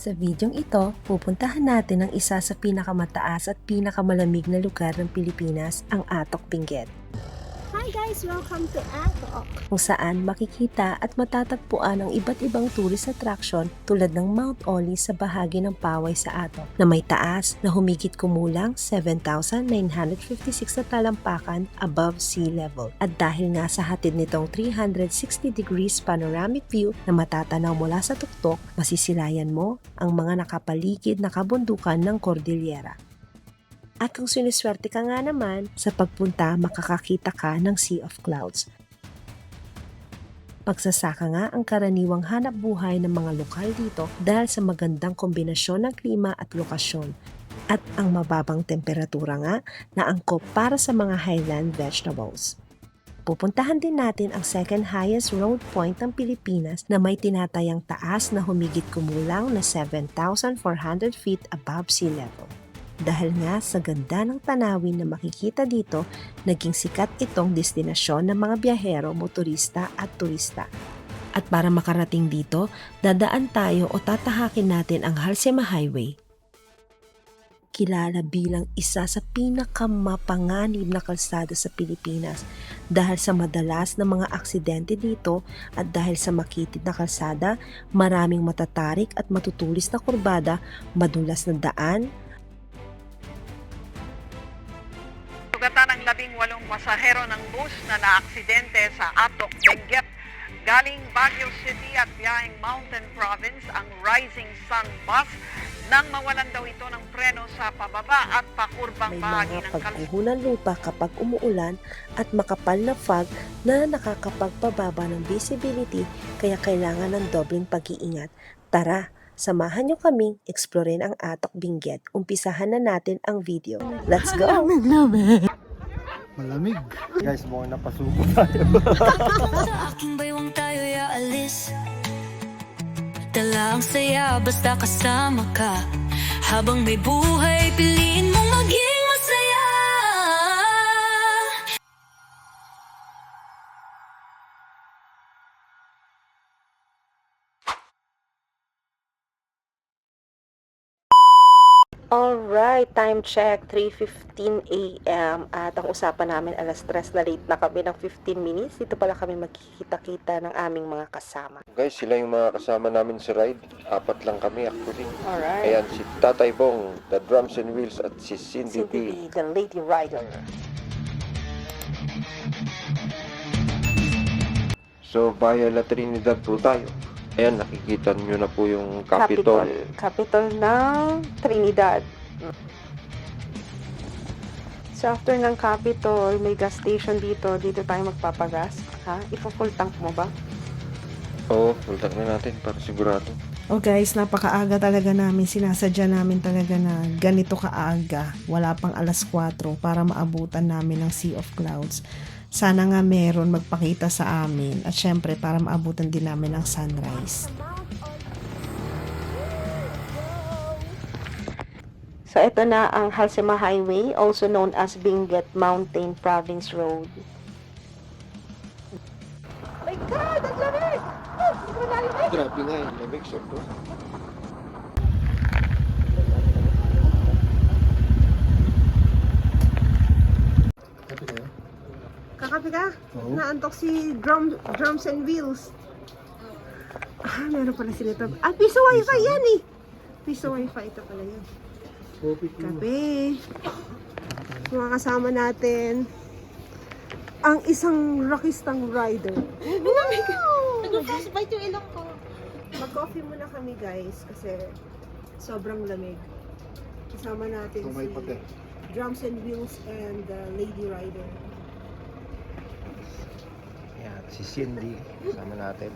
Sa videong ito, pupuntahan natin ang isa sa pinakamataas at pinakamalamig na lugar ng Pilipinas, ang Atok Benguet. Hi guys! Welcome to Atok! Kung saan makikita at matatagpuan ang iba't ibang tourist attraction tulad ng Mount Oli sa bahagi ng Paway sa Atok na may taas na humigit kumulang 7,956 na talampakan above sea level. At dahil nga sa hatid nitong 360 degrees panoramic view na matatanaw mula sa tuktok, masisilayan mo ang mga nakapaligid na kabundukan ng Cordillera. At kung siniswerte ka nga naman, sa pagpunta makakakita ka ng Sea of Clouds. Pagsasaka nga ang karaniwang hanap buhay ng mga lokal dito dahil sa magandang kombinasyon ng klima at lokasyon at ang mababang temperatura nga na angkop para sa mga highland vegetables. Pupuntahan din natin ang second highest road point ng Pilipinas na may tinatayang taas na humigit kumulang na 7,400 feet above sea level. Dahil nga sa ganda ng tanawin na makikita dito, naging sikat itong destinasyon ng mga biyahero, motorista at turista. At para makarating dito, dadaan tayo o tatahakin natin ang Halsema Highway. Kilala bilang isa sa pinakamapanganib na kalsada sa Pilipinas dahil sa madalas na mga aksidente dito at dahil sa makitid na kalsada, maraming matatarik at matutulis na kurbada, madulas na daan, Sugatan ng 18 pasahero ng bus na naaksidente sa Atok, Benguet. Galing Baguio City at biyaheng Mountain Province ang Rising Sun Bus nang mawalan daw ito ng preno sa pababa at pakurbang may bahagi mga ng kalsada. pagguhunan lupa kapag umuulan at makapal na fog na nakakapagpababa ng visibility kaya kailangan ng dobleng pag-iingat. Tara! Samahan nyo kaming eksplorin ang Atok Benguet. Umpisahan na natin ang video. Let's go! Malamig. Guys, mukhang napasuko tayo. Sa aking baywang tayo aalis. Dala ang saya basta kasama ka. Habang may buhay, piliin mong maging masaya. Alright, time check, 3:15 a.m. At ang usapan namin alas 3 na late na kami ng 15 minutes. Dito pala kami magkikita-kita ng aming mga kasama. Guys, sila yung mga kasama namin sa ride. 4 lang kami actually. Alright. Ayan, si Tatay Bong, the drums and wheels, at si Cindy D. the lady rider. So, via La Trinidad po tayo. Ayan, nakikita nyo na po yung Capitol. Capitol ng Trinidad. So after ng Capitol, may gas station dito. Dito tayo magpapagas. Ha? Ipo-full tank mo ba? Oo, full tank na natin para sigurado. Oh guys, napakaaga talaga namin. Sinasadya namin talaga na ganito kaaga. Wala pang alas 4 para maabutan namin ng Sea of Clouds. Sana nga meron magpakita sa amin. At syempre, para maabutan din namin ng sunrise. So ito na ang Halsema Highway, also known as Benguet Mountain Province Road. My God! Ang lamig! Grabe nga yun, lamig siya po. Kakape ka? Oo. Naantok si drums and wheels. Meron pala sila ito. Piso wifi yan eh! Piso wifi, ito pala yan. Kape. Mga kasama natin. Ang isang rockistang rider. Nag-frostbite yung ilong ko. Mag-coffee muna kami guys kasi sobrang lamig. Kasama natin Kung may pati. drums and wheels and lady rider. Ayan, si Cindy, kasama natin.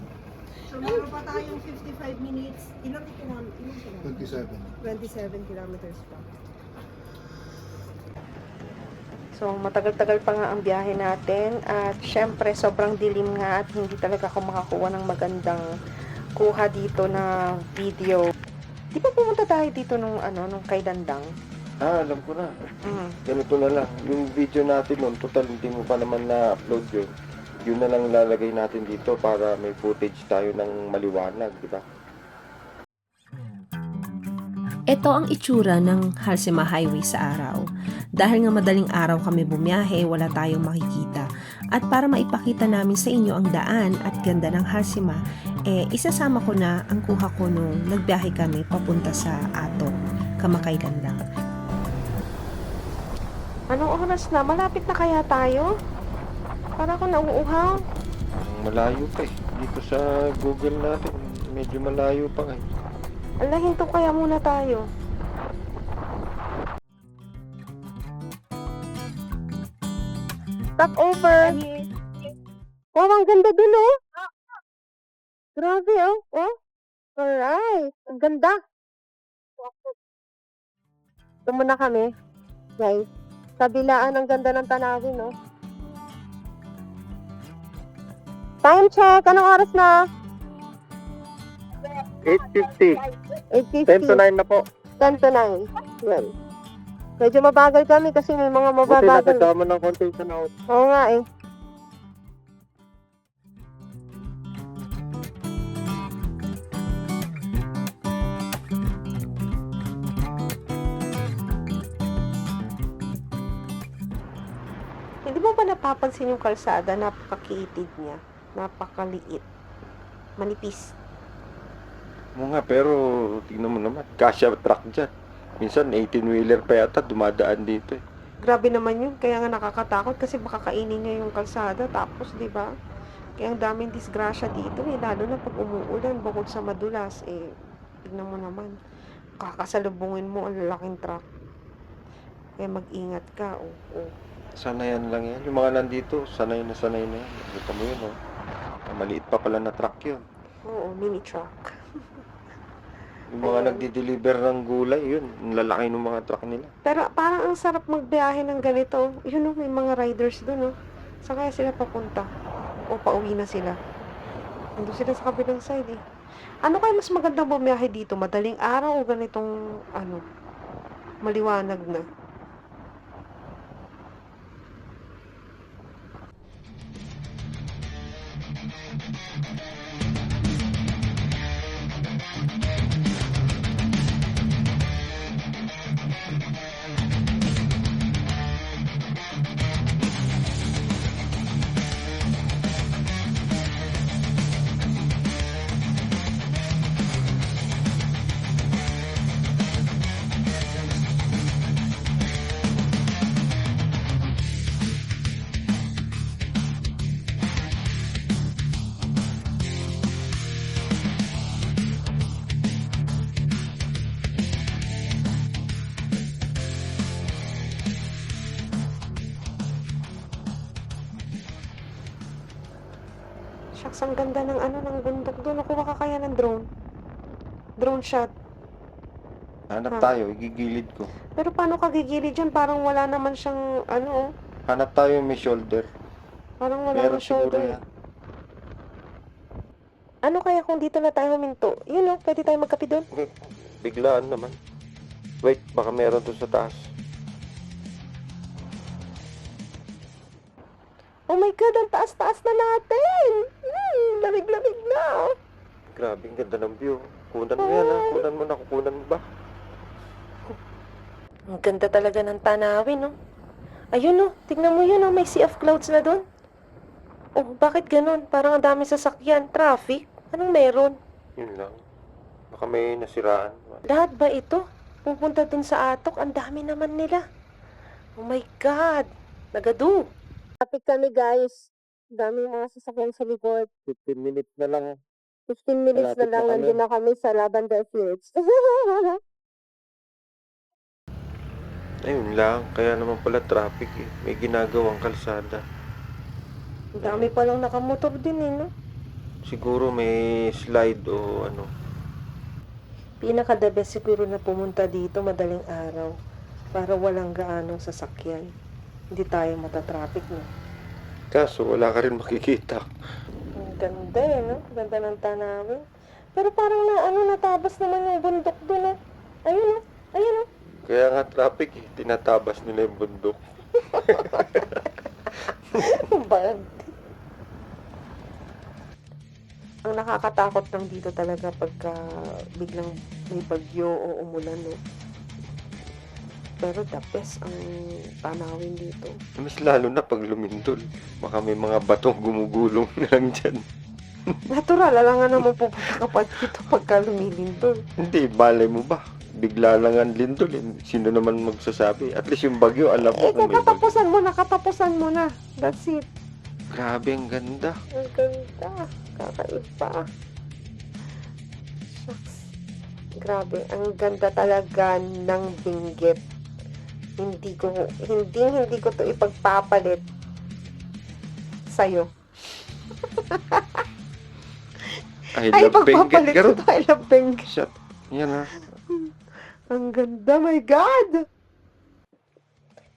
So meron pa tayong 55 minutes. Ilang kilometers? 27. 27 kilometers pa. So, matagal-tagal pa nga ang biyahe natin at syempre sobrang dilim nga at hindi talaga ako makakuha ng magandang kuha dito na video. Di ba pumunta tayo dito nung kay Dandang? Alam ko na. Ganito na lang. Yung video natin nun, total hindi mo pa naman na-upload yun. Yun na lang lalagay natin dito para may footage tayo ng maliwanag, di ba? Ito ang itsura ng Halsema Highway sa araw. Dahil nga madaling araw kami bumiyahe, wala tayong makikita. At para maipakita namin sa inyo ang daan at ganda ng Halsema, isasama ko na ang kuha ko nung nagbiyahe kami papunta sa Ato, kamakailan lang. Anong oras na? Malapit na kaya tayo? Para ako nauuhaw. Malayo pa eh. Dito sa Google natin, medyo malayo pa nga. Ala, hinto kaya muna tayo. Stop over. Wow, ang ganda dun, oh. Grabe, oh. Oh. Alright. Ang ganda. Ito muna kami. Guys. Kabilaan ang ganda ng tanawin, oh. Time check. Anong oras na? 8:50. 8:50. 10 to 9 na po. 10 to 9. Yan. Medyo mabagal kami kasi may mga Buti mababagal. nakasama ng konti sa naot. Oo nga eh. Hindi mo ba napapansin yung kalsada? Napakakitid niya. Napakaliit. Manipis. Oo nga, pero tingnan mo naman, kasya truck dyan. Minsan 18-wheeler pa yata dumadaan dito eh. Grabe naman yun. Kaya nga nakakatakot kasi baka kainin niya yung kalsada. Tapos, di ba? Kaya ang daming disgrasya dito eh. Lalo na pag umuulan, bukod sa madulas, tignan mo naman. Kakasalubungin mo ang lalaking truck. Kaya mag-ingat ka. Oh. Sanayan lang yan. Yung mga nandito, sanay na yan. Kita mo yun, oh. Maliit pa pala na truck yun. Oo, mini truck. Yung mga nagdi-deliver ng gulay, yun. Ang lalaki ng mga truck nila. Pero parang ang sarap magbiyahe ng ganito. Yun oh, may mga riders dun oh. Saan kaya sila papunta? O pauwi na sila? Nandun sila sa kabilang side eh. Ano kaya mas magandang bumiyahe dito? Madaling araw o ganitong maliwanag na? Shucks, ang ganda ng ng bundok doon. Nakuha ka kaya ng drone? Drone shot. Hanap tayo, igigilid ko. Pero paano ka gigilid dyan? Parang wala naman siyang Hanap tayo may shoulder. Parang wala Meron nang siguro shoulder. yan. Ano kaya kung dito na tayo huminto? Yun oh, pwede tayo magkape doon? Biglaan naman. Wait, baka meron doon sa taas. Oh my God, ang taas-taas na natin! Lamig-lamig na! Grabe, ang ganda ng view. Kunan mo yan, ha? Kunan mo na, kukunan mo ba? Ang ganda talaga ng tanawin, no? Ayun, no? Tignan mo yun, no? May sea of clouds na doon. Oh, bakit ganun? Parang ang dami sasakyan. Traffic? Anong meron? Yun lang. Baka may nasiraan. Lahat ba ito? Pupunta dun sa Atok, ang dami naman nila. Oh my God! Nagadu! Traffic kami, guys. Dami mga sasakyan sa likod. 15 minutes na lang. 15 minutes Malapit na lang, na kami. nandun na kami sa Lavender Fields. Ayun lang. Kaya naman pala traffic eh. May ginagawang kalsada. Ang dami palang nakamotor din eh, no? Siguro may slide o ano. Pinaka-the best siguro na pumunta dito madaling araw para walang gaanong sasakyan. Hindi tayo matatraffic, no? Kaso wala ka rin makikita. Ang ganda eh, no? Ganda ng tanawin. Pero parang natabas naman yung bundok doon, eh. Ayun, ayun, Kaya nga traffic eh. Tinatabas nila yung bundok. Bad. Ang nakakatakot lang dito talaga pagka biglang may bagyo o umulan, no? Pero the best ang tanawin dito. Mas lalo na pag lumindol. Baka may mga batong gumugulong na lang dyan. Natural, alangan naman pupunta ka pa dito pagka lumilindol. Hindi, balay mo ba? Bigla lang ang lindol. Sino naman magsasabi? At least yung bagyo, alam mo Eh, kung may bagyo. katapusan mo na. That's it. Grabe, ang ganda. Ang ganda. Kakaiba. Shucks. Grabe, ang ganda talaga ng Benguet. Hindi ko to ipagpapalit sa'yo. I love Benguet. Pagpapalit Garot. ko to, I love Benguet. Shut. Yan ha. Ang ganda, my God!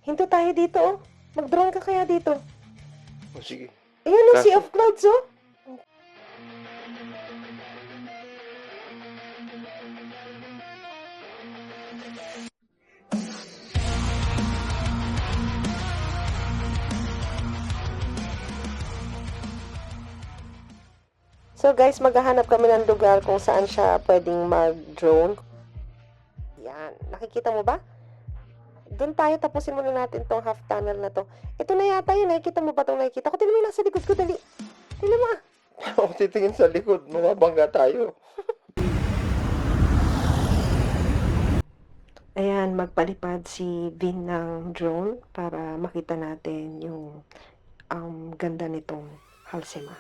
Hinto tayo dito, oh. Mag-drone ka kaya dito. O sige. Ayun, ang Kaso- Sea of Clouds, oh. So guys, maghahanap kami ng lugar kung saan siya pwedeng mag-drone. Yan. Nakikita mo ba? Doon tayo, tapusin muna natin tong half tunnel na to. Ito na yata yun. Nakikita mo ba itong nakikita ko? Tignan mo yung nasa likod ko. Dali. Tignan mo ah. Ako titingin sa likod. Mababangga tayo. Ayan, magpalipad si Vin ng drone para makita natin yung ganda nitong Halsema.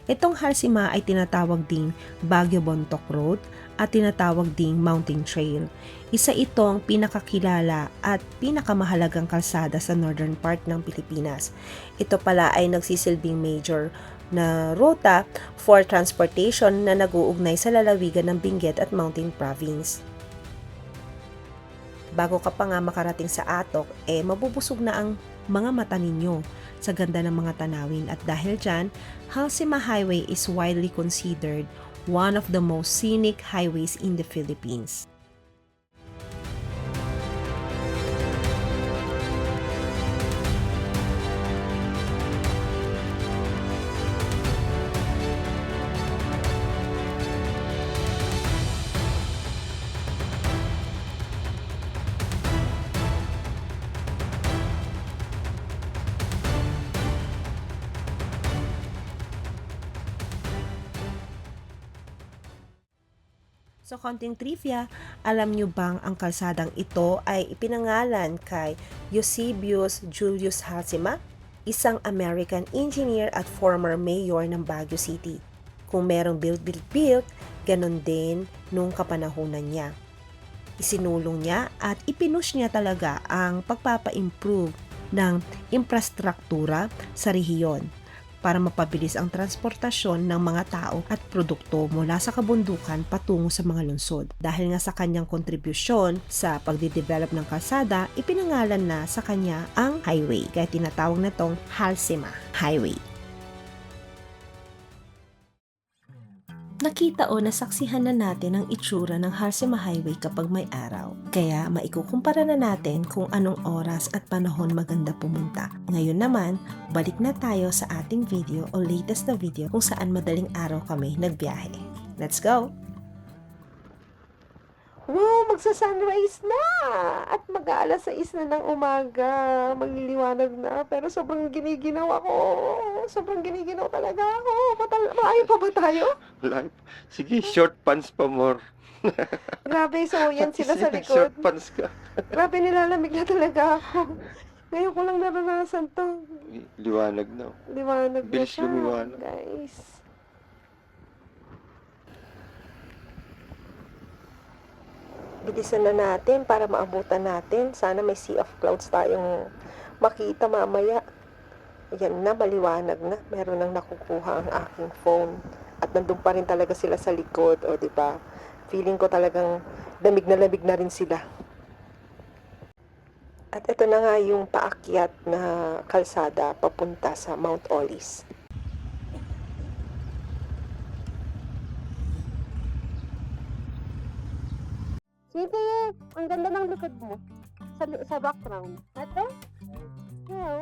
Itong Halsema ay tinatawag ding Baguio Bontoc Road at tinatawag ding Mountain Trail. Isa itong pinakakilala at pinakamahalagang kalsada sa northern part ng Pilipinas. Ito pala ay nagsisilbing major na ruta for transportation na nag-uugnay sa lalawigan ng Benguet at Mountain Province. Bago ka pa nga makarating sa Atok, mabubusog na ang mga mata ninyo sa ganda ng mga tanawin at dahil dyan, Halsema Highway is widely considered one of the most scenic highways in the Philippines. So, konting trivia, alam nyo bang ang kalsadang ito ay ipinangalan kay Eusebius Julius Halsema, isang American engineer at former mayor ng Baguio City. Kung merong build, ganon din nung kapanahunan niya. Isinulong niya at ipinush niya talaga ang pagpapa-improve ng infrastruktura sa rehiyon para mapabilis ang transportasyon ng mga tao at produkto mula sa kabundukan patungo sa mga lungsod. Dahil nga sa kanyang kontribusyon sa pagdidevelop ng kalsada, ipinangalan na sa kanya ang highway, kaya tinatawag na tong Halsema Highway. Nakita o nasaksihan na natin ang itsura ng Halsema Highway kapag may araw. Kaya maikukumpara na natin kung anong oras at panahon maganda pumunta. Ngayon naman, balik na tayo sa ating video o latest na video kung saan madaling araw kami nagbiyahe. Let's go! Wow, magsa-sunrise na! At mag-aalas 6 na ng umaga. Magliliwanag na. Pero sobrang giniginaw ako. Sobrang giniginaw talaga ako. Maayo pa ba tayo? Life. Sige, short pants pa more. Grabe, so yan sila sa Sige, likod. short pants ka. Grabe, nilalamig na talaga ako. Ngayon ko lang naranasan to. Liwanag na. Liwanag na Bilis siya, lumiwanag. guys. Bilisan na natin para maabutan natin. Sana may sea of clouds tayong makita mamaya. Yan na, maliwanag na. Meron nang nakukuha ang aking phone. At nandun pa rin talaga sila sa likod. O, diba? Feeling ko talagang lamig na rin sila. At ito na nga yung paakyat na kalsada papunta sa Mount Olis. Sige, ang ganda ng likod mo. Sa background. Ate? Yeah.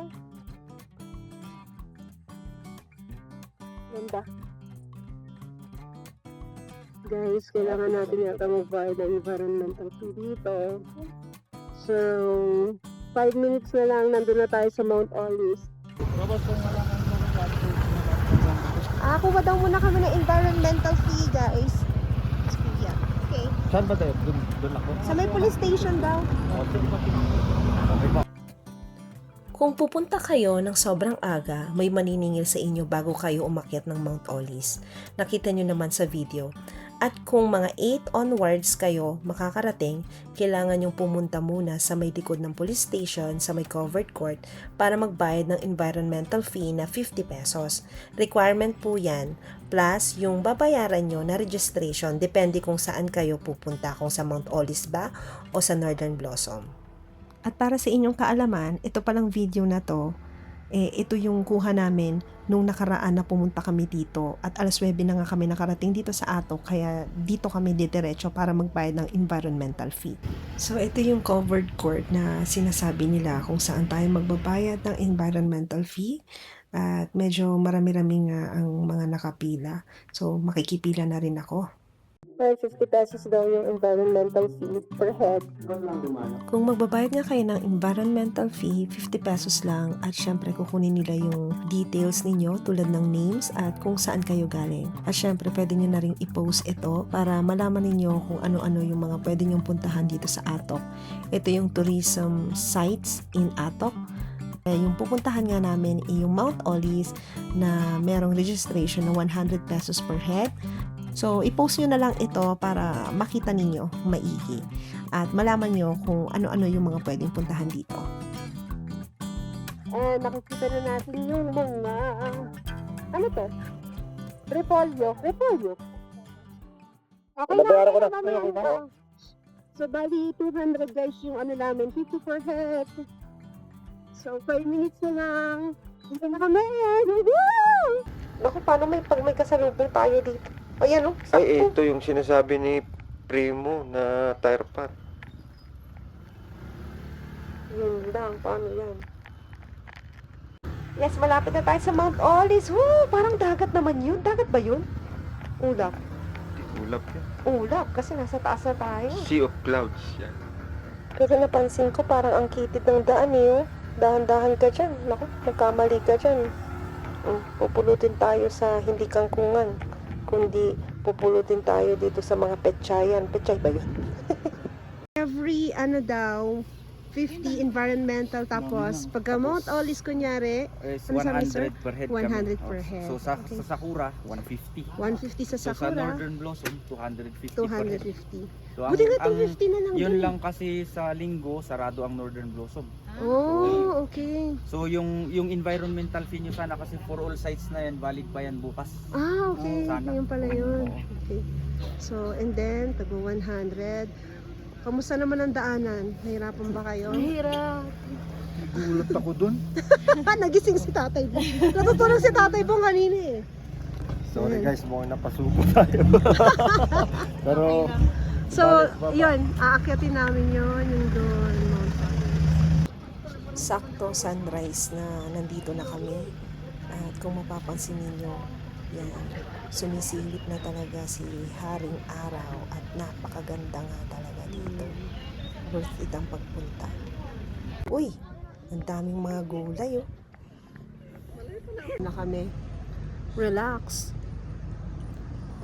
Ganda. Guys, kailangan natin yata mag-bayad ng environmental fee dito. So, 5 minutes na lang, nandun na tayo sa Mount Olis. Kuha daw muna kami ng environmental fee, guys. Kuya. Okay. Saan ba tayo? Doon ako? Sa may police station daw. Kung pupunta kayo ng sobrang aga, may maniningil sa inyo bago kayo umakyat ng Mount Olis. Nakita nyo naman sa video. At kung mga 8 onwards kayo makakarating, kailangan yung pumunta muna sa may likod ng police station sa may covered court para magbayad ng environmental fee na 50 pesos. Requirement po yan, plus yung babayaran nyo na registration depende kung saan kayo pupunta, kung sa Mount Olis ba o sa Northern Blossom. At para sa inyong kaalaman, ito palang video na to, ito yung kuha namin nung nakaraan na pumunta kami dito at alas 9 na nga kami nakarating dito sa Atok, kaya dito kami didiretso para magbayad ng environmental fee. So ito yung covered court na sinasabi nila kung saan tayo magbabayad ng environmental fee at medyo marami-raming ang mga nakapila. So makikipila na rin ako. 50 pesos daw yung environmental fee per head. Kung magbabayad nga kayo ng environmental fee, 50 pesos lang at syempre kukunin nila yung details ninyo tulad ng names at kung saan kayo galing. At syempre pwede nyo na rin i-post ito para malaman ninyo kung ano-ano yung mga pwede nyong puntahan dito sa Atok. Ito yung tourism sites in Atok. Yung pupuntahan nga namin ay yung Mount Olis na merong registration na 100 pesos per head. So, i-post nyo na lang ito para makita ninyo maigi at malaman nyo kung ano-ano yung mga pwedeng puntahan dito. Nakikita na natin yung mga, ano to? Repolyo. Okay na. Nabayaran ko na. Nabayaran ko. So, bali 200 guys yung ano namin, 50 per head. So, 5 minutes na lang. Dito na kami. Woo! Naku, paano pag may kasalubong tayo dito? Ayan o, Ay, ito yung sinasabi ni Primo na tire pot. Yun lang, paano yan? Yes, malapit na tayo sa Mount Olis. Woo! Parang dagat naman yun. Dagat ba yun? Ulap. Ulap yan. Ulap, kasi nasa taas na tayo. Sea of clouds yan. Pero napansin ko parang ang kitid ng daan eh. Oh. Dahan-dahan ka dyan. Naku, magkamali ka dyan. Pupulutin tayo sa hindi kangkungan, kundi pupulutin tayo dito sa mga petsayan. Petsay ba yun? Every ano daw, 50 environmental, tapos pagka Mount Olis kunyari, Is ano sabi, sir? 100 per head 100 kami. per head. So sa, Okay. sa Sakura, 150. 150 sa So sa Sakura, Northern Blossom, 250 per head. 250. So Buti nga 250 na lang yun dun. lang kasi sa linggo, sarado ang Northern Blossom. Oh, okay. So yung environmental fee nyo sana kasi for all sites na yan, valid pa yan bukas. Okay. Sana. Yun pala yun. Oo. Okay. So, and then, tago 100. Kamusta naman ang daanan? Nahirapan ba kayo? Mahirap. Nagulat ako dun. Nagising si Tatay Bong. Natutulog si Tatay Bong kanina eh. Sorry guys, mukhang napasuko tayo. Pero, So, yun, aakyatin namin yun, yung doon. Sakto sunrise na nandito na kami. At kung mapapansin ninyo, yan, sumisilip na talaga si Haring Araw at napakaganda nga talaga dito. Worth it ang pagpunta. Uy, ang daming mga gulay oh. Na kami. Relax.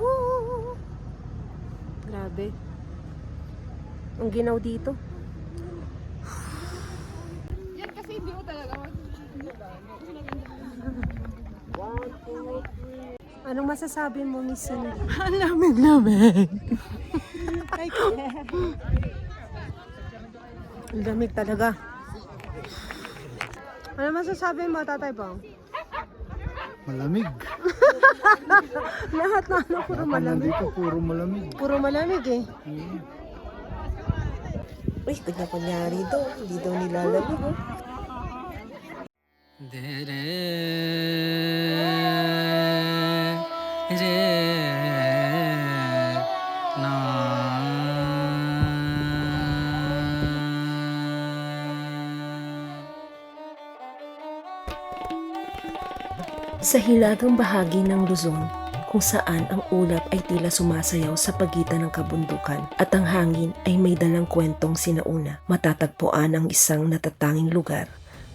Oh, grabe. Ang ginaw dito. Anong masasabi mo, Miss Cindy? Ang lamig-lamig. Ang lamig talaga. Ano masasabi mo, Tatay Bong? malamig. Lahat na ano, puro malamig. Nandito, puro malamig. Puro malamig eh. Uy, kanya-kunyari daw. Hindi daw nilalamig, oh. Sa hilagang bahagi ng Luzon, kung saan ang ulap ay tila sumasayaw sa pagitan ng kabundukan at ang hangin ay may dalang kwentong sinauna, matatagpuan ang isang natatanging lugar,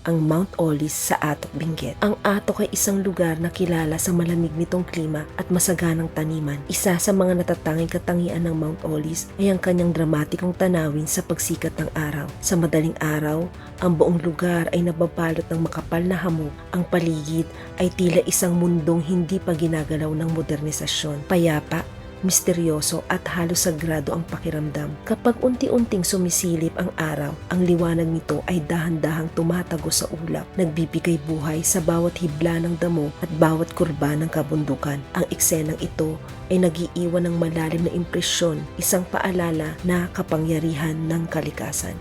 ang Mount Olis sa Atok, Benguet. Ang Atok ay isang lugar na kilala sa malamig nitong klima at masaganang taniman. Isa sa mga natatanging katangian ng Mount Olis ay ang kanyang dramatikong tanawin sa pagsikat ng araw. Sa madaling araw, ang buong lugar ay nababalot ng makapal na hamog. Ang paligid ay tila isang mundong hindi pa ginagalaw ng modernisasyon. Payapa, misteryoso at halos sagrado ang pakiramdam. Kapag unti-unting sumisilip ang araw, ang liwanag nito ay dahan-dahang tumatago sa ulap, nagbibigay buhay sa bawat hibla ng damo at bawat kurba ng kabundukan. Ang eksenang ito ay nagiiwan ng malalim na impresyon, isang paalala na kapangyarihan ng kalikasan.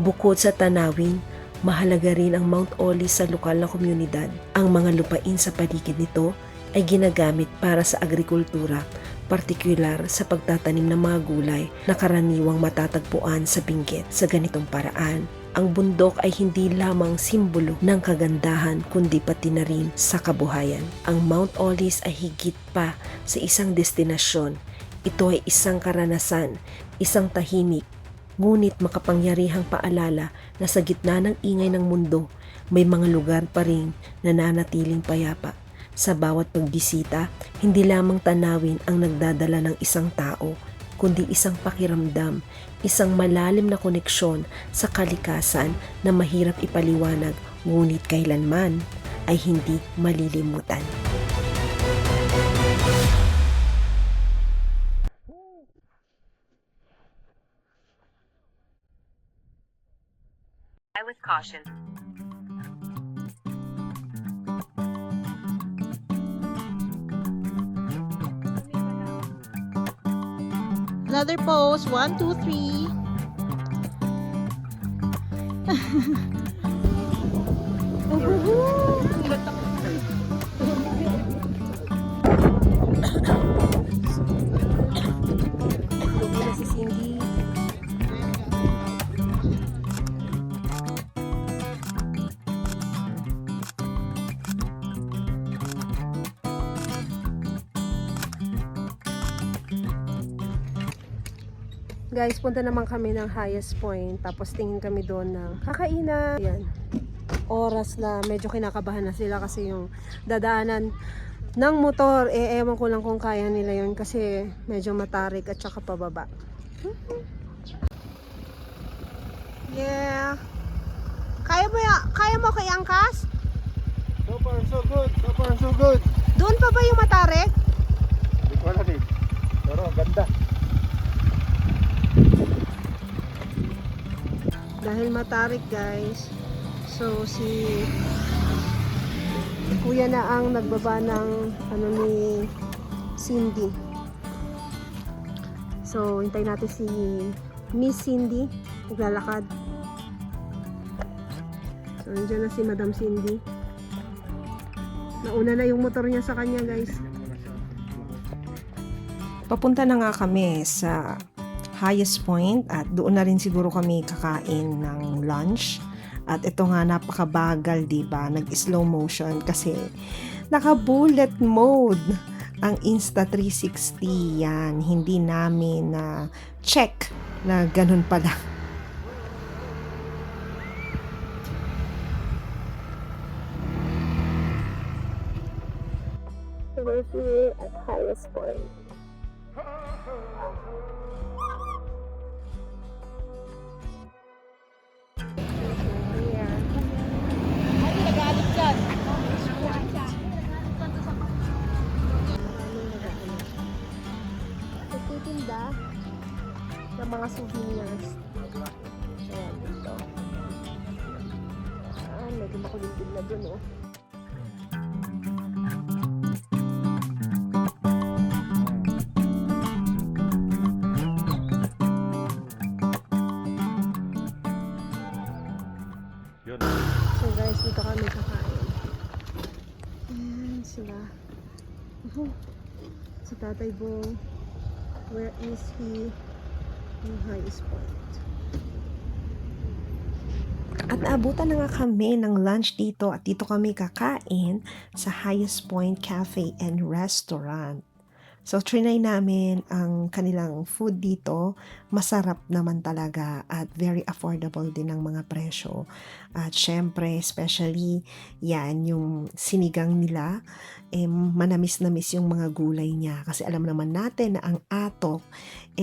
Bukod sa tanawin, mahalaga rin ang Mount Olis sa lokal na komunidad. Ang mga lupain sa paligid nito ay ginagamit para sa agrikultura, partikular sa pagtatanim ng mga gulay na karaniwang matatagpuan sa Benguet. Sa ganitong paraan, ang bundok ay hindi lamang simbolo ng kagandahan kundi pati na rin sa kabuhayan. Ang Mount Olis ay higit pa sa isang destinasyon. Ito ay isang karanasan, isang tahimik, ngunit makapangyarihang paalala na sa gitna ng ingay ng mundo, may mga lugar pa rin na nananatiling payapa. Sa bawat pagbisita, hindi lamang tanawin ang nagdadala ng isang tao, kundi isang pakiramdam, isang malalim na koneksyon sa kalikasan na mahirap ipaliwanag, ngunit kailanman ay hindi malilimutan. With caution. Another pose. 1, 2, 3. Lugi na si Cindy. Guys, punta naman kami ng highest point. Tapos tingin kami doon ng kakainan. Yan. Oras na medyo kinakabahan na sila kasi yung dadaanan ng motor, ewan ko lang kung kaya nila yun kasi medyo matarik at saka pababa. Yeah. Kaya mo kay angkas? So far so good. So far so good. Doon pa ba yung matarik? Hindi ko alam eh. Pero ang ganda. Dahil matarik guys, so si kuya na ang nagbaba ng ano ni Cindy. So hintayin natin si Miss Cindy naglalakad. So nandiyan na si Madam Cindy. Nauna na yung motor niya sa kanya guys. Papunta na nga kami sa highest point at doon na rin siguro kami kakain ng lunch. At ito nga napakabagal, diba? Nag-slow motion kasi naka-bullet mode ang Insta360 yan. Hindi namin na check na ganun pala. We're here at highest point. Nagtitinda ng mga souvenirs. Ayan, dito. Medyo makulimlim na dun, oh. sila. Oh, si Tatay Bong. Where is he? Yung highest point. At naabutan na nga kami ng lunch dito at dito kami kakain sa Highest Point Cafe and Restaurant. So, trinay namin ang kanilang food dito. Masarap naman talaga at very affordable din ang mga presyo. At syempre, especially yan, yung sinigang nila, manamis-namis yung mga gulay niya. Kasi alam naman natin na ang atok,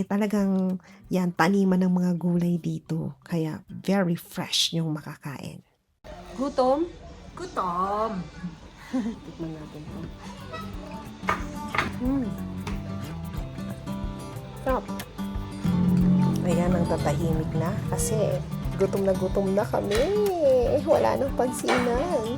talagang yan, taniman ng mga gulay dito. Kaya, very fresh yung makakain. Gutom? Gutom! Tikman natin to. Stop. Ayan, ang tatahimik na kasi gutom na kami. Wala nang pansinan.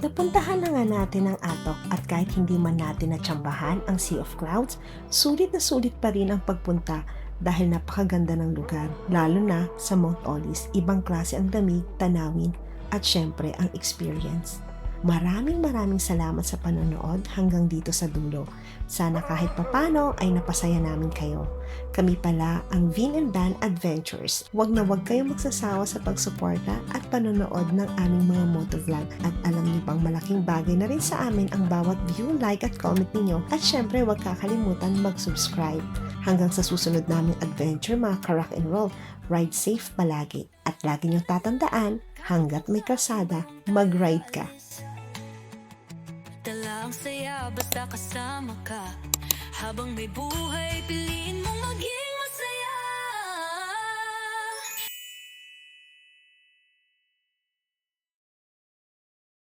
Napuntahan na nga natin ang Atok at kahit hindi man natin natsambahan ang Sea of Clouds, sulit na sulit pa rin ang pagpunta dahil napakaganda ng lugar, lalo na sa Mount Olis. Ibang klase ang lamig, tanawin at syempre ang experience. Maraming salamat sa panonood hanggang dito sa dulo. Sana kahit papano ay napasaya namin kayo. Kami pala ang Vin and Van Adventures. Huwag na huwag kayong magsasawa sa pagsuporta at panonood ng aming mga motovlog. At alam niyo bang malaking bagay na rin sa amin ang bawat view, like at comment ninyo. At syempre huwag kakalimutan mag-subscribe. Hanggang sa susunod naming adventure mga ka-rock and roll, ride safe palagi. At lagi niyong tatandaan, hanggat may kalsada, mag-ride ka. Dala ang saya basta kasama ka. Habang may buhay